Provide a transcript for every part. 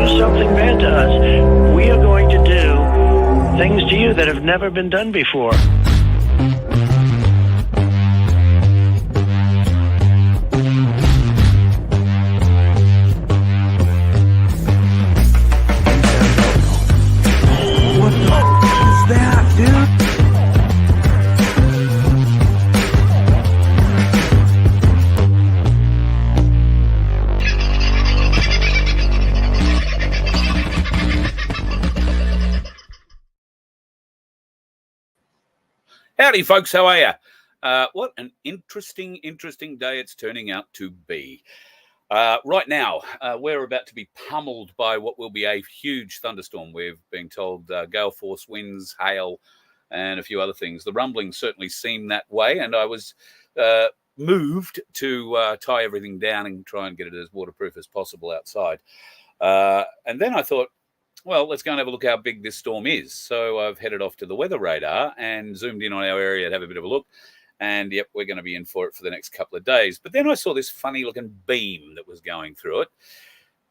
do something bad to us, we are going to do things to you that have never been done before. What the is that, dude? Howdy, folks. How are you? What an interesting day it's turning out to be. Right now, we're about to be pummeled by what will be a huge thunderstorm. We've been told gale force winds, hail, and a few other things. The rumblings certainly seem that way, and I was moved to tie everything down and try and get it as waterproof as possible outside. And then I thought, well, let's go and have a look how big this storm is. So I've headed off to the weather radar and zoomed in on our area to have a bit of a look. And, yep, we're going to be in for it for the next couple of days. But then I saw this funny-looking beam that was going through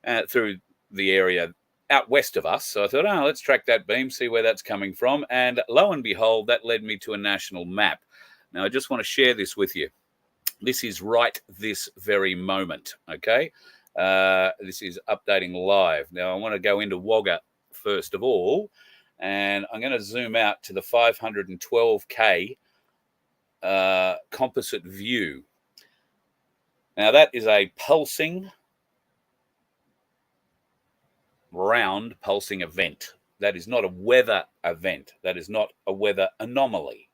it, through the area out west of us. So I thought, let's track that beam, see where that's coming from. And lo and behold, that led me to a national map. Now, I just want to share this with you. This is right this very moment, okay? This is updating live. Now, I want to go into Wagga first of all, and I'm going to zoom out to the 512K composite view. Now, that is a pulsing, round pulsing event. That is not a weather event. That is not a weather anomaly.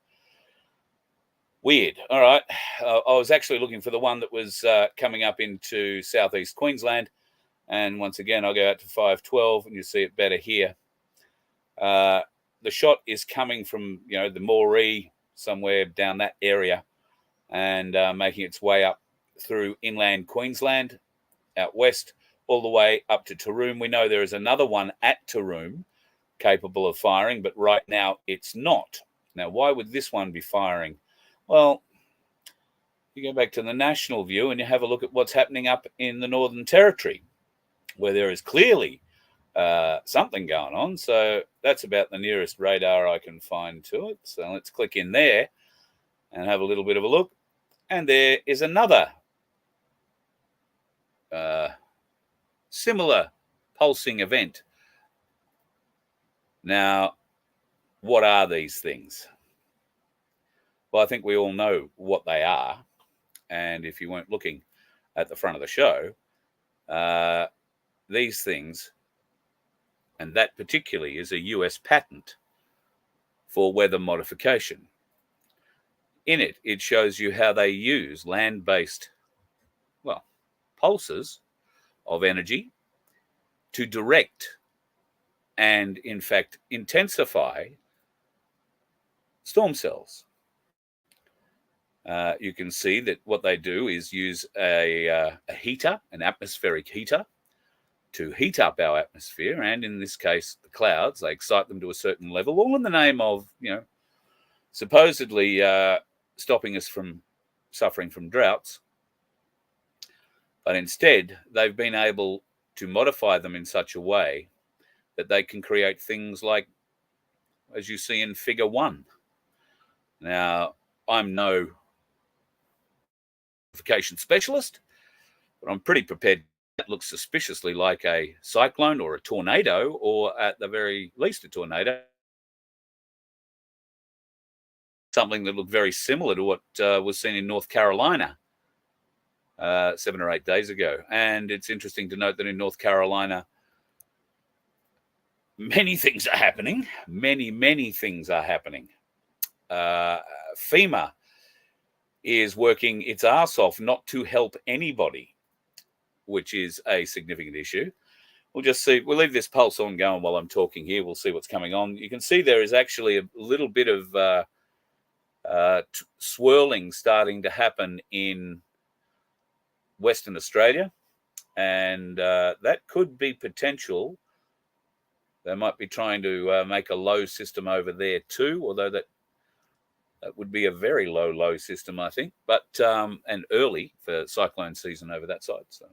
Weird. All right. I was actually looking for the one that was coming up into southeast Queensland. And once again, I'll go out to 512 and you see it better here. The shot is coming from, the Moree, somewhere down that area, and making its way up through inland Queensland, out west, all the way up to Taroom. We know there is another one at Taroom capable of firing, but right now it's not. Now, why would this one be firing? Well, you go back to the national view and you have a look at what's happening up in the Northern Territory, where there is clearly something going on. So that's about the nearest radar I can find to it. So let's click in there and have a little bit of a look. And there is another similar pulsing event. Now, what are these things? Well, I think we all know what they are. And if you weren't looking at the front of the show, these things, and that particularly is a US patent for weather modification. In it, it shows you how they use land-based, pulses of energy to direct and, in fact, intensify storm cells. You can see that what they do is use a heater, an atmospheric heater, to heat up our atmosphere, and in this case, the clouds. They excite them to a certain level, all in the name of, supposedly stopping us from suffering from droughts. But instead, they've been able to modify them in such a way that they can create things like, as you see in Figure 1. Now, I'm no modification specialist, but I'm pretty prepared. That looks suspiciously like a cyclone or a tornado, or at the very least a tornado. Something that looked very similar to what was seen in North Carolina 7 or 8 days ago. And it's interesting to note that in North Carolina, many things are happening. Many things are happening. FEMA is working its arse off not to help anybody, which is a significant issue. We'll just see. We'll leave this pulse on going while I'm talking here. We'll see what's coming on. You can see there is actually a little bit of swirling starting to happen in Western Australia, and that could be potential. They might be trying to make a low system over there too, although that would be a very low system, I think, but and early for cyclone season over that side. So,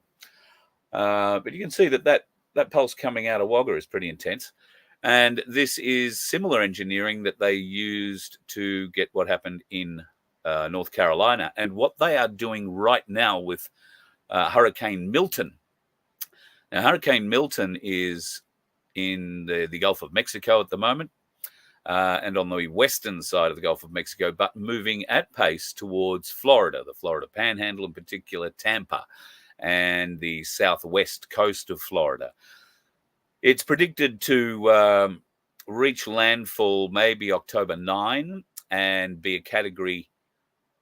but you can see that that pulse coming out of Wagga is pretty intense. And this is similar engineering that they used to get what happened in North Carolina, and what they are doing right now with Hurricane Milton. Now, Hurricane Milton is in the Gulf of Mexico at the moment, and on the western side of the Gulf of Mexico, but moving at pace towards Florida, the Florida Panhandle in particular, Tampa, and the southwest coast of Florida. It's predicted to reach landfall maybe October 9 and be a Category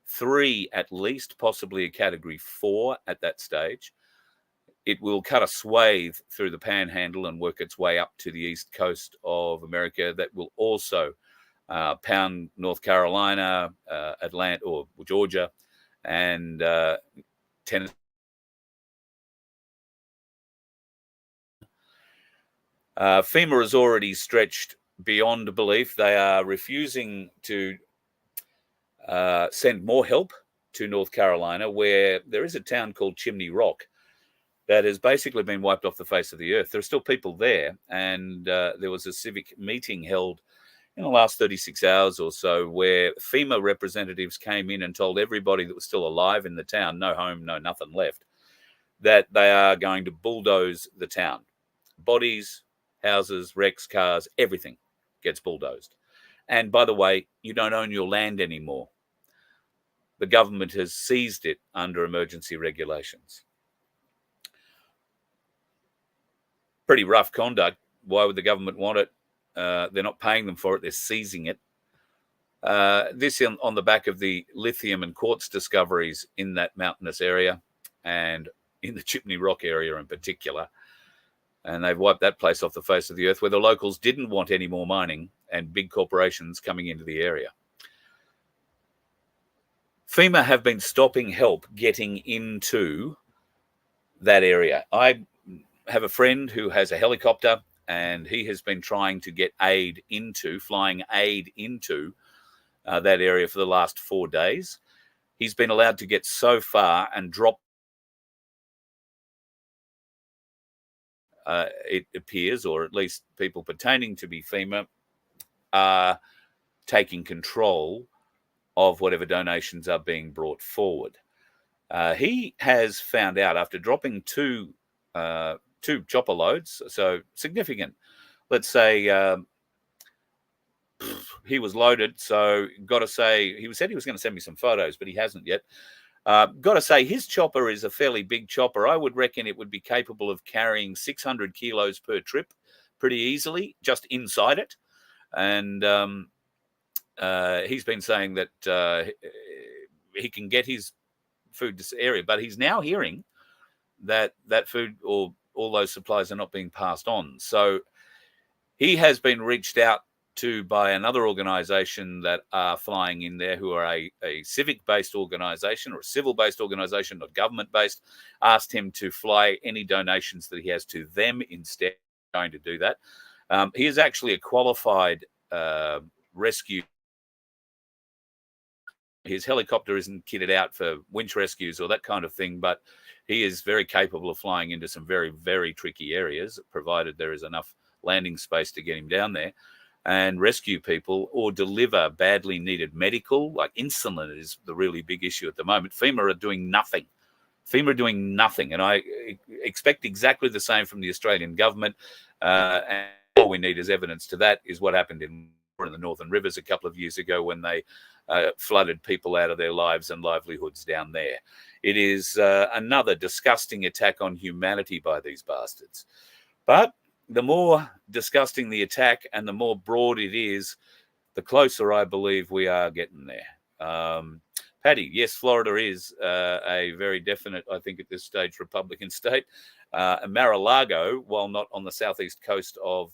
3 at least, possibly a Category 4 at that stage. It will cut a swathe through the Panhandle and work its way up to the east coast of America. That will also pound North Carolina, Atlanta, or Georgia, and Tennessee. FEMA has already stretched beyond belief. They are refusing to send more help to North Carolina, where there is a town called Chimney Rock that has basically been wiped off the face of the earth. There are still people there, and there was a civic meeting held in the last 36 hours or so where FEMA representatives came in and told everybody that was still alive in the town, no home, no nothing left, that they are going to bulldoze the town. Bodies, houses, wrecks, cars, everything gets bulldozed. And by the way, you don't own your land anymore. The government has seized it under emergency regulations. Pretty rough conduct. Why would the government want it? They're not paying them for it. They're seizing it. This on the back of the lithium and quartz discoveries in that mountainous area and in the Chimney Rock area in particular. And they've wiped that place off the face of the earth, where the locals didn't want any more mining and big corporations coming into the area. FEMA have been stopping help getting into that area. I have a friend who has a helicopter, and he has been trying to get flying aid into that area for the last 4 days. He's been allowed to get so far and drop. It appears, or at least people pertaining to be FEMA, are taking control of whatever donations are being brought forward. He has found out after dropping two chopper loads, so significant. Let's say he was loaded, so got to say, he said he was going to send me some photos, but he hasn't yet. Got to say, his chopper is a fairly big chopper. I would reckon it would be capable of carrying 600 kilos per trip pretty easily, just inside it. And he's been saying that he can get his food to this area, but he's now hearing that food or all those supplies are not being passed on. So he has been reached out to by another organization that are flying in there, who are a civic-based organization or a civil-based organization, not government-based, asked him to fly any donations that he has to them instead. Going to do that. He is actually a qualified rescue. His helicopter isn't kitted out for winch rescues or that kind of thing, but he is very capable of flying into some very, very tricky areas, provided there is enough landing space to get him down there and rescue people or deliver badly needed medical, like insulin is the really big issue at the moment. FEMA are doing nothing. And I expect exactly the same from the Australian government. And all we need as evidence to that is what happened in the Northern Rivers a couple of years ago when they flooded people out of their lives and livelihoods down there. It is another disgusting attack on humanity by these bastards. But the more disgusting the attack and the more broad it is, the closer I believe we are getting there. Paddy, yes, Florida is a very definite, I think at this stage, Republican state. Mar-a-Lago, while not on the southeast coast of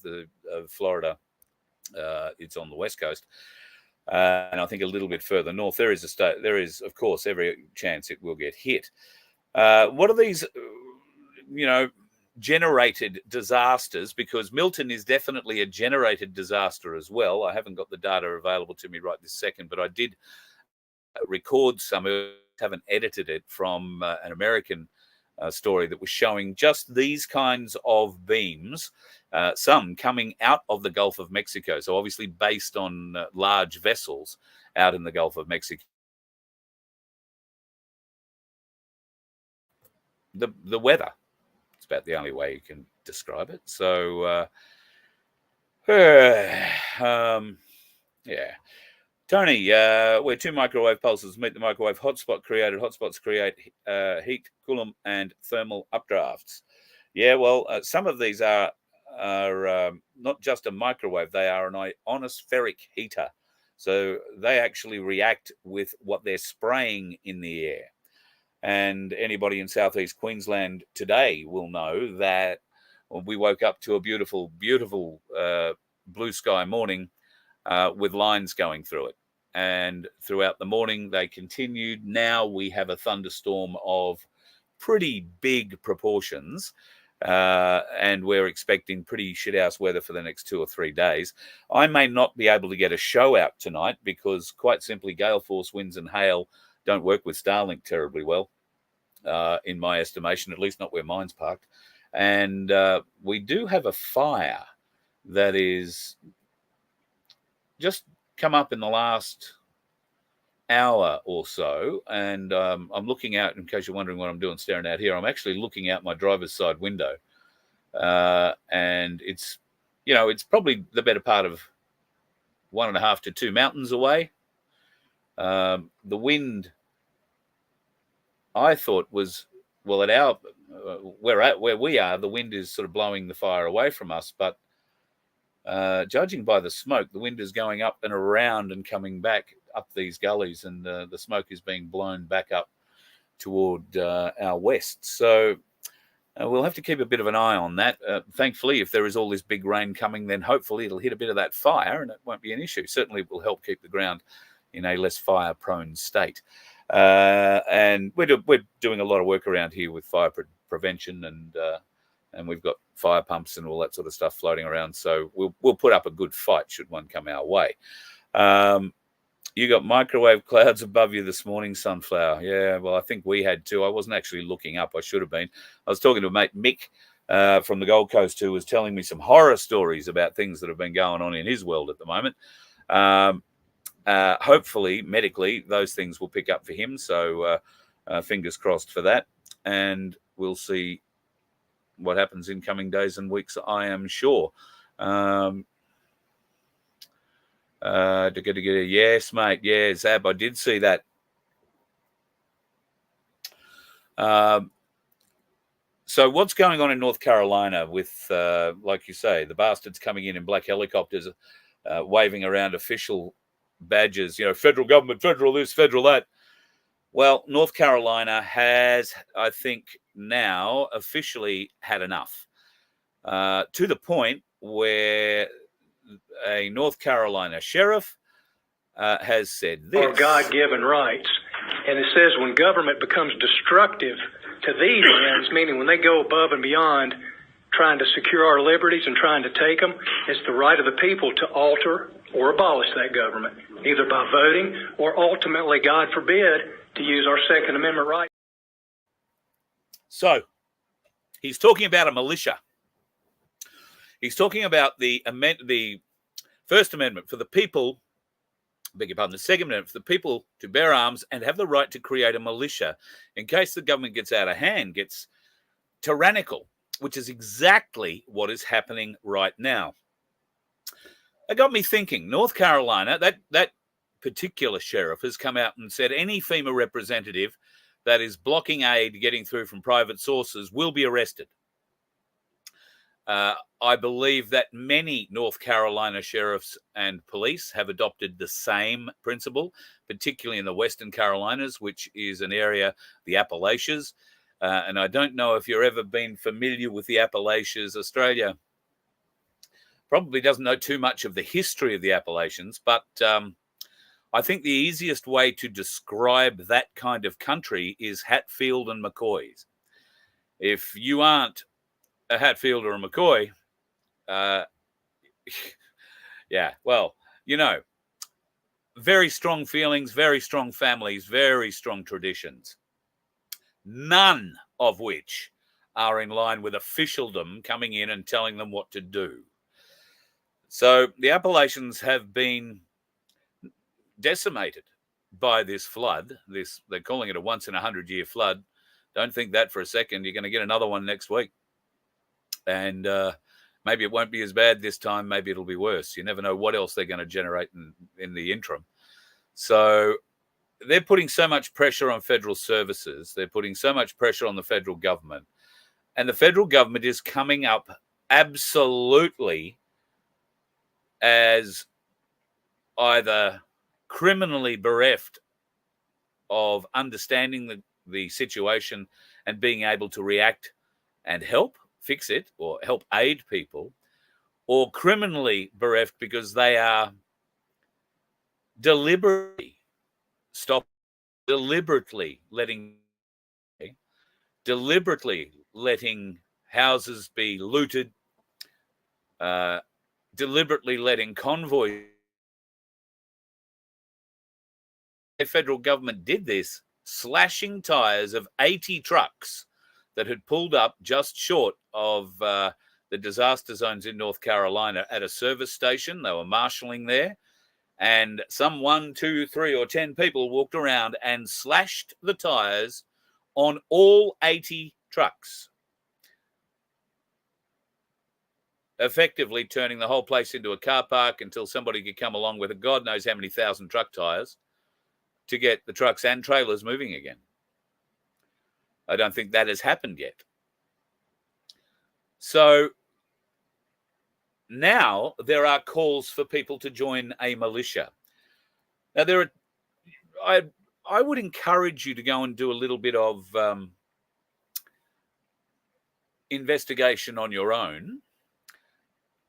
Florida, it's on the west coast. And I think a little bit further north, there is, of course, every chance it will get hit. What are these, generated disasters? Because Milton is definitely a generated disaster as well. I haven't got the data available to me right this second, but I did record some, haven't edited it, from an American story that was showing just these kinds of beams, some coming out of the Gulf of Mexico. So obviously based on large vessels out in the Gulf of Mexico. The weather, it's about the only way you can describe it. So, yeah. Tony, where 2 microwave pulses meet the microwave hotspot created. Hotspots create heat, Coulomb, and thermal updrafts. Yeah, well, some of these are not just a microwave; they are an ionospheric heater. So they actually react with what they're spraying in the air. And anybody in southeast Queensland today will know that we woke up to a beautiful, beautiful blue sky morning with lines going through it. And throughout the morning, they continued. Now we have a thunderstorm of pretty big proportions. And we're expecting pretty shithouse weather for the next 2 or 3 days. I may not be able to get a show out tonight because, quite simply, gale force winds and hail don't work with Starlink terribly well, in my estimation, at least not where mine's parked. And we do have a fire that is just come up in the last hour or so. And I'm looking out, in case you're wondering what I'm doing staring out here, I'm actually looking out my driver's side window. And it's, it's probably the better part of 1.5 to 2 mountains away. The wind, I thought, was, well, at our where we are, the wind is sort of blowing the fire away from us, but judging by the smoke, the wind is going up and around and coming back up these gullies, and the smoke is being blown back up toward our west. So we'll have to keep a bit of an eye on that. Thankfully, if there is all this big rain coming, then hopefully it'll hit a bit of that fire and it won't be an issue. Certainly it will help keep the ground in a less fire-prone state. And we're doing a lot of work around here with fire prevention, and we've got fire pumps and all that sort of stuff floating around. So we'll put up a good fight should one come our way. You got microwave clouds above you this morning, Sunflower. Yeah, well, I think we had too. I wasn't actually looking up. I should have been. I was talking to a mate, Mick, from the Gold Coast, who was telling me some horror stories about things that have been going on in his world at the moment. Hopefully, medically, those things will pick up for him. So fingers crossed for that. And we'll see what happens in coming days and weeks, I am sure. Yes, mate. Yeah, Zab, I did see that. So what's going on in North Carolina with, like you say, the bastards coming in black helicopters, waving around official badges, federal government, federal this, federal that. Well, North Carolina has, I think, now officially had enough, to the point where a North Carolina sheriff has said this. Or God-given rights. And it says when government becomes destructive to these ends, meaning when they go above and beyond trying to secure our liberties and trying to take them, it's the right of the people to alter or abolish that government, either by voting or ultimately, God forbid, to use our Second Amendment right. So, he's talking about a militia. He's talking about the First Amendment for the people, beg your pardon, the Second Amendment for the people to bear arms and have the right to create a militia in case the government gets out of hand, gets tyrannical, which is exactly what is happening right now. It got me thinking, North Carolina, that particular sheriff has come out and said any FEMA representative that is blocking aid getting through from private sources will be arrested. I believe that many North Carolina sheriffs and police have adopted the same principle, particularly in the Western Carolinas, which is an area, the Appalachians. And I don't know if you've ever been familiar with the Appalachians. Australia probably doesn't know too much of the history of the Appalachians, but I think the easiest way to describe that kind of country is Hatfield and McCoys. If you aren't a Hatfield or a McCoy, yeah, well, very strong feelings, very strong families, very strong traditions. None of which are in line with officialdom coming in and telling them what to do. So the Appalachians have been decimated by this flood. They're calling it a once in 100-year flood. Don't think that for a second. You're going to get another one next week. And maybe it won't be as bad this time. Maybe it'll be worse. You never know what else they're going to generate in the interim. So they're putting so much pressure on federal services. They're putting so much pressure on the federal government. And the federal government is coming up absolutely as either criminally bereft of understanding the situation and being able to react and help fix it or help aid people, or criminally bereft because they are deliberately letting houses be looted, deliberately letting convoys. The federal government did this, slashing tires of 80 trucks that had pulled up just short of the disaster zones in North Carolina at a service station. They were marshalling there, and some 1, 2, 3, or 10 people walked around and slashed the tires on all 80 trucks, effectively turning the whole place into a car park until somebody could come along with a God knows how many thousand truck tires to get the trucks and trailers moving again. I don't think that has happened yet. So now there are calls for people to join a militia. Now I would encourage you to go and do a little bit of investigation on your own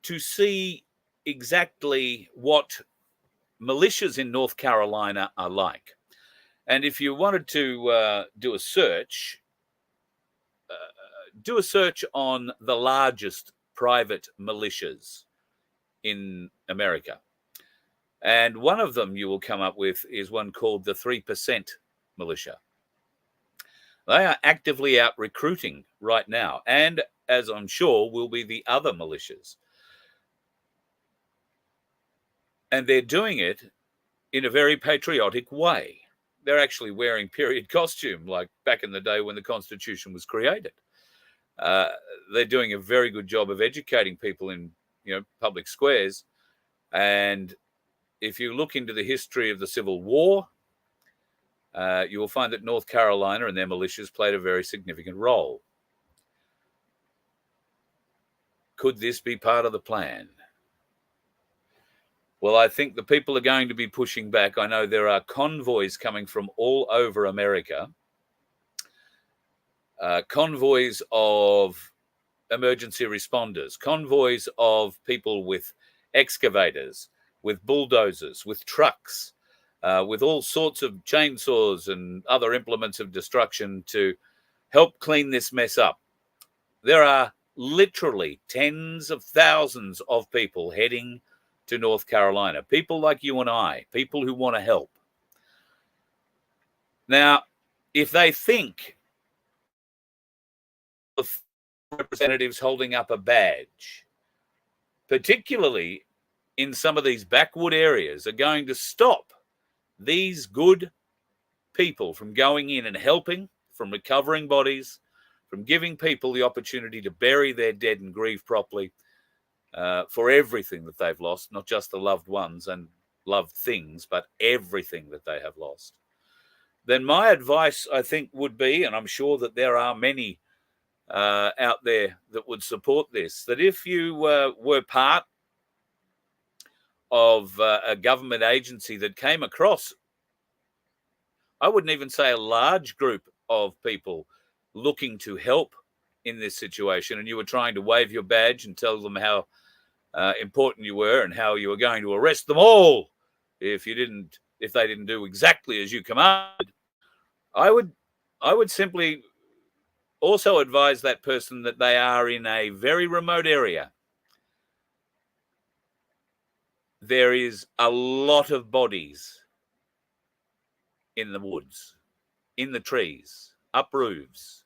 to see exactly what militias in North Carolina are like. And if you wanted to do a search on the largest private militias in America. And one of them you will come up with is one called the 3% militia. They are actively out recruiting right now, and as I'm sure will be the other militias. And they're doing it in a very patriotic way. They're actually wearing period costume like back in the day when the Constitution was created. They're doing a very good job of educating people in public squares. And if you look into the history of the Civil War, you will find that North Carolina and their militias played a very significant role. Could this be part of the plan? Well, I think the people are going to be pushing back. I know there are convoys coming from all over America, convoys of emergency responders, convoys of people with excavators, with bulldozers, with trucks, with all sorts of chainsaws and other implements of destruction to help clean this mess up. There are literally tens of thousands of people heading to North Carolina, people like you and I, people who want to help. Now, if they think the representatives holding up a badge, particularly in some of these backwood areas, are going to stop these good people from going in and helping, from recovering bodies, from giving people the opportunity to bury their dead and grieve properly, for everything that they've lost, not just the loved ones and loved things, but everything that they have lost, then my advice, I think, would be, and I'm sure that there are many out there that would support this, that if you were part of a government agency that came across, I wouldn't even say a large group of people looking to help in this situation, and you were trying to wave your badge and tell them how important you were and how you were going to arrest them all if they didn't do exactly as you commanded, I would simply also advise that person that they are in a very remote area. There is a lot of bodies in the woods, in the trees, up roofs.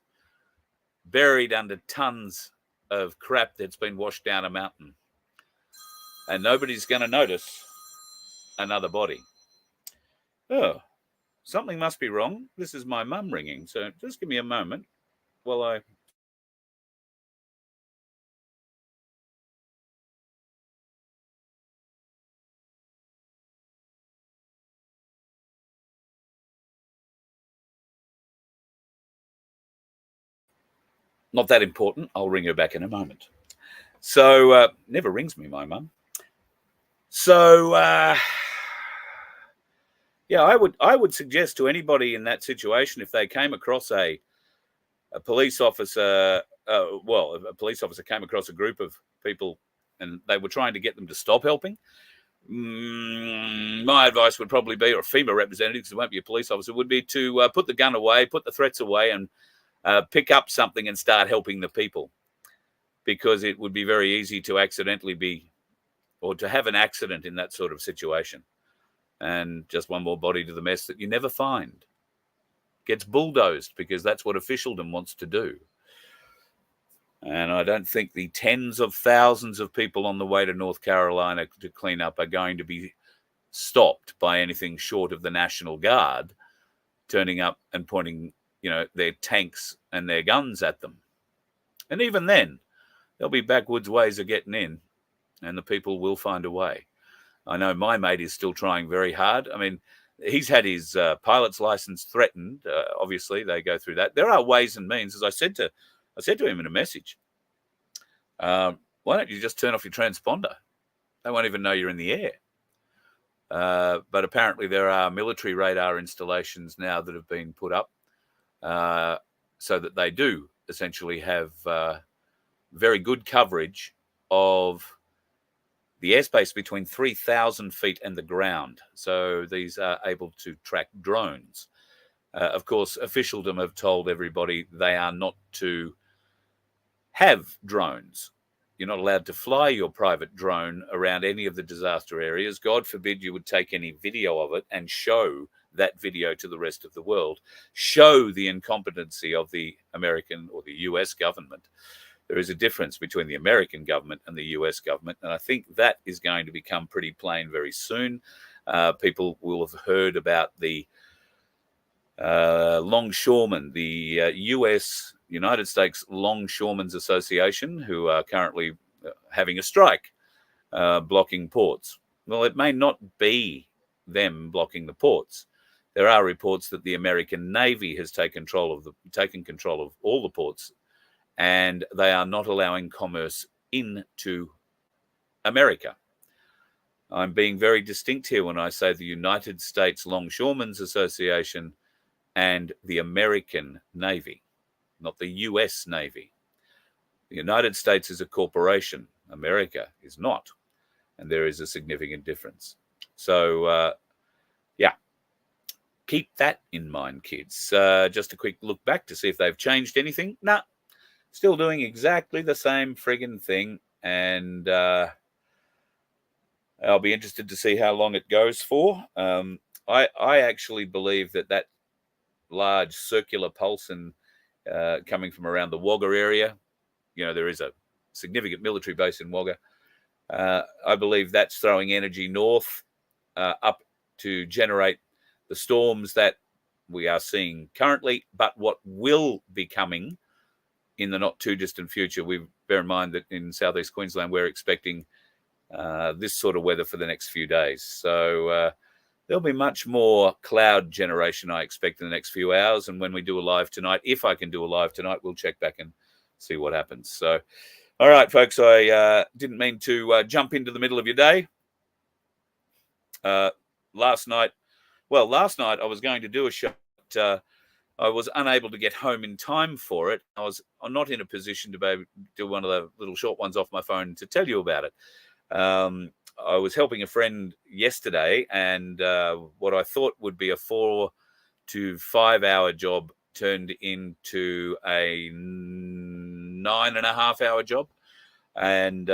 buried under tons of crap that's been washed down a mountain. And nobody's going to notice another body. Oh, something must be wrong. This is my mum ringing. So just give me a moment while I... Not that important. I'll ring her back in a moment. So, never rings me, my mum. So, yeah, I would suggest to anybody in that situation, if they came across a police officer, a police officer came across a group of people and they were trying to get them to stop helping, my advice would probably be, or a FEMA representative, because it won't be a police officer, would be to put the gun away, put the threats away, and pick up something and start helping the people, because it would be very easy to accidentally be, or to have an accident in that sort of situation. And just one more body to the mess that you never find. Gets bulldozed, because that's what officialdom wants to do. And I don't think the tens of thousands of people on the way to North Carolina to clean up are going to be stopped by anything short of the National Guard turning up and pointing, their tanks and their guns at them. And even then, there'll be backwoods ways of getting in, and the people will find a way. I know my mate is still trying very hard. I mean, he's had his pilot's license threatened. Obviously, they go through that. There are ways and means. As I said to him in a message, why don't you just turn off your transponder? They won't even know you're in the air. But apparently there are military radar installations now that have been put up so that they do essentially have very good coverage of the airspace between 3,000 feet and the ground. So these are able to track drones. Of course, officialdom have told everybody they are not to have drones. You're not allowed to fly your private drone around any of the disaster areas. God forbid you would take any video of it and show that video to the rest of the world, show the incompetency of the American or the US government. There is a difference between the American government and the US government, and I think that is going to become pretty plain very soon. People will have heard about the longshoremen, the United States Longshoremen's Association, who are currently having a strike, blocking ports. Well, it may not be them blocking the ports. There are reports that the American Navy has taken control of all the ports, and they are not allowing commerce into America. I'm being very distinct here when I say the United States Longshoremen's Association and the American Navy, not the US Navy. The United States is a corporation. America is not. And there is a significant difference. So, keep that in mind, kids. Just a quick look back to see if they've changed anything. No, still doing exactly the same friggin' thing. And I'll be interested to see how long it goes for. I actually believe that large circular pulse coming from around the Wagga area, there is a significant military base in Wagga. I believe that's throwing energy north up to generate the storms that we are seeing currently, but what will be coming in the not too distant future. We bear in mind that in southeast Queensland, we're expecting this sort of weather for the next few days. So there'll be much more cloud generation, I expect, in the next few hours. And when we do a live tonight, if I can do a live tonight, we'll check back and see what happens. So, all right, folks, I didn't mean to jump into the middle of your day. Last night I was going to do a show, but I was unable to get home in time for it. I'm not in a position to be able to do one of the little short ones off my phone to tell you about it. I was helping a friend yesterday, and what I thought would be a 4 to 5 hour job turned into a 9.5 hour job. And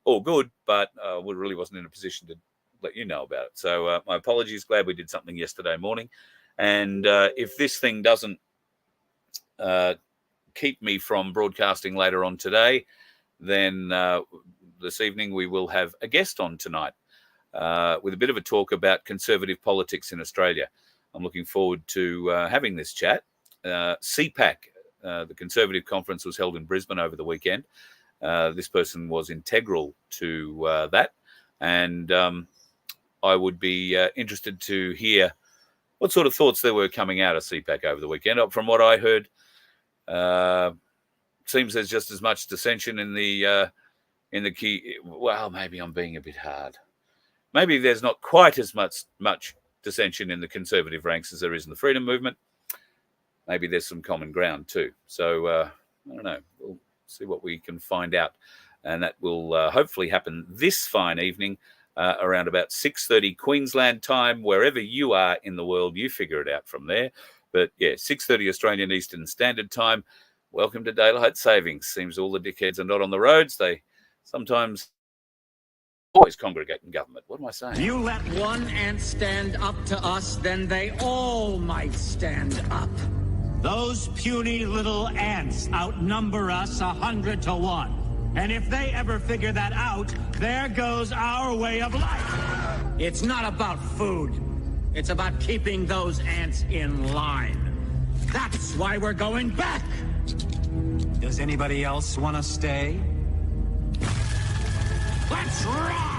all good, but we really wasn't in a position to let you know about it. So my apologies. Glad we did something yesterday morning. And if this thing doesn't keep me from broadcasting later on today, then this evening we will have a guest on tonight with a bit of a talk about conservative politics in Australia. I'm looking forward to having this chat. CPAC, the Conservative Conference, was held in Brisbane over the weekend. This person was integral to that, and I would be interested to hear what sort of thoughts there were coming out of CPAC over the weekend. From what I heard, seems there's just as much dissension in the key. Well, maybe I'm being a bit hard. Maybe there's not quite as much dissension in the conservative ranks as there is in the freedom movement. Maybe there's some common ground too. So I don't know. We'll see what we can find out, and that will hopefully happen this fine evening around about 6:30 Queensland time. Wherever you are in the world, you figure it out from there. But yeah, 6:30 Australian Eastern Standard Time. Welcome to Daylight Savings. Seems all the dickheads are not on the roads. They sometimes always congregate in government. What am I saying? You let one ant stand up to us, then they all might stand up. Those puny little ants outnumber us 100 to 1. And if they ever figure that out, there goes our way of life. It's not about food. It's about keeping those ants in line. That's why we're going back. Does anybody else want to stay? Let's rock!